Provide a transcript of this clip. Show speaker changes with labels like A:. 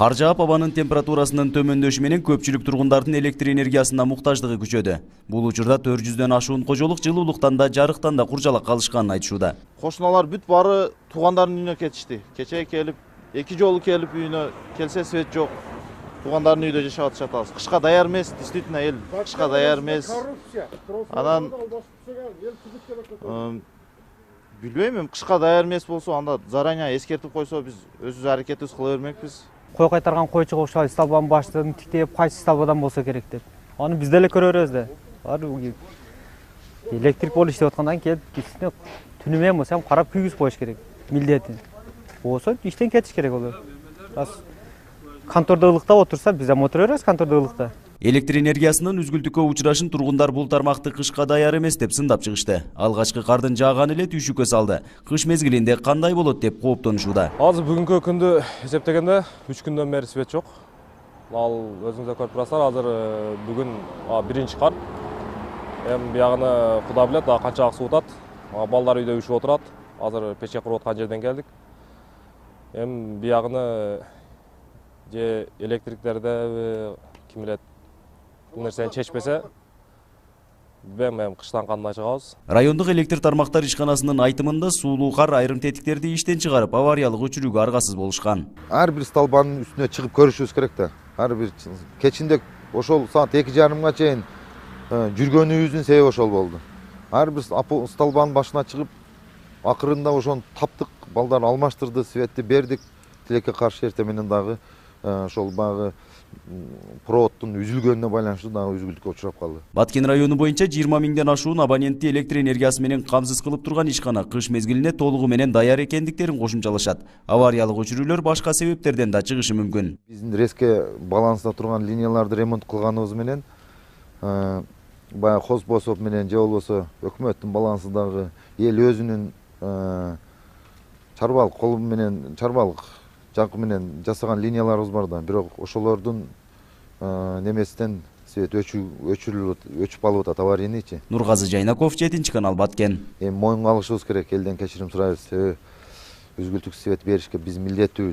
A: Кар жаап абанын температурасынын төмөндөшү менен көпчүлүк тургундардын электр энергиясына муктаждыгы күчөдү. Бул учурда 400дөн ашуун кожолук жылуулуктан да жарыктан да куржалак калышканын айтышууда.
B: Кошуналар бүт бары туугандардын үйүнө кетишти. Кечээ келип, 2 жолу келип үйүнө келсе свет жок. Туугандардын үйдө жашап атышат. Кышка даяр эмес, действительно эл кышка даяр эмес. Анан билбейм, кышка даяр эмес болсо анда заранее эскертип койсо биз өзүбүз аракетибиз кыла бермекпиз.
C: Кой кайтарган кой чыгып ушул столбанын баштыгын тиктеп, кайсы столбадан болсо керек деп. Аны биз деле көрө беребиз да. Электрик болуп иштеп аткандан кийин түнү менен болсо ham карап күйгүзүп коюш керек. Милдети. Болсо иштен кетиш керек болот. Контордо ылыктап отурса, биз ham отура беребиз контордо ылыкта.
A: Электр энергиясынын үзгүлтүккө учурашын тургундар бул тармакты кышка даяр эмес деп сындап чыгышты. Алгачкы кардын жааганы эле түйшүккө салды. Кыш мезгилинде кандай болот деп кооптонушууда.
D: Азыр бүгүнкү күндү эсептегенде 3 күндөн бери свет жок. Ал өзүңүз көрүп турасыздар, азыр бүгүн биринчи кар. Эми биягыны Кудай билет, канчалык суутат. Балдар үйдө үшүп отурат. Азыр печке куруп аткан жерден келдик. Эми биягыны же электриктерде ким билет бул нерсени чечпесе, эми кыштан кандай чыгабыз.
A: Райондук электр тармактар ишканасынын айтымында суулуу кар айрым тетиктерди иштен чыгарып, авариялык өчүрүүгө аргасыз болушкан.
E: Ар бир столбанын үстүнө чыгып көрүшүбүз керек да. Ар бир кечинде ошол саат 2:30 чейин жүргөнүбүздүн себеби ошол болду. Ар бир столбанын башына чыгып, акырында ошону таптык, балдар алмаштырды, светти бердик. Тилекке каршы эртең менен дагы ошол багы проводдун үзүлгөнүнө байланыштуу дагы үзгүлтүккө учурап калды.
A: Баткен району боюнча 20 миңден ашуун абонентти электр энергиясы менен камсыз кылып турган ишкана кыш мезгилине толугу менен даяр экендиктерин кошумчалашат. Авариялык өчүрүүлөр башка себептерден да чыгышы мүмкүн.
E: Биздин резке баланста турган линияларды ремонт кылганыбыз менен баягы хозбосоп менен же болбосо өкмөттүн балансындагы эл өзүнүн чарбалык колу менен чарбалык жакы менен жасаган линияларыбыз бар да, бирок ошолордун немесинен свет өчүп алып атат аварийничи.
A: Нургазы Жайнаков, 7 канал, Баткен.
E: Эми моюнга алышыбыз керек, элден кечирим сурайбыз. Үзгүлтүк свет беришке биз милдеттүүбүз.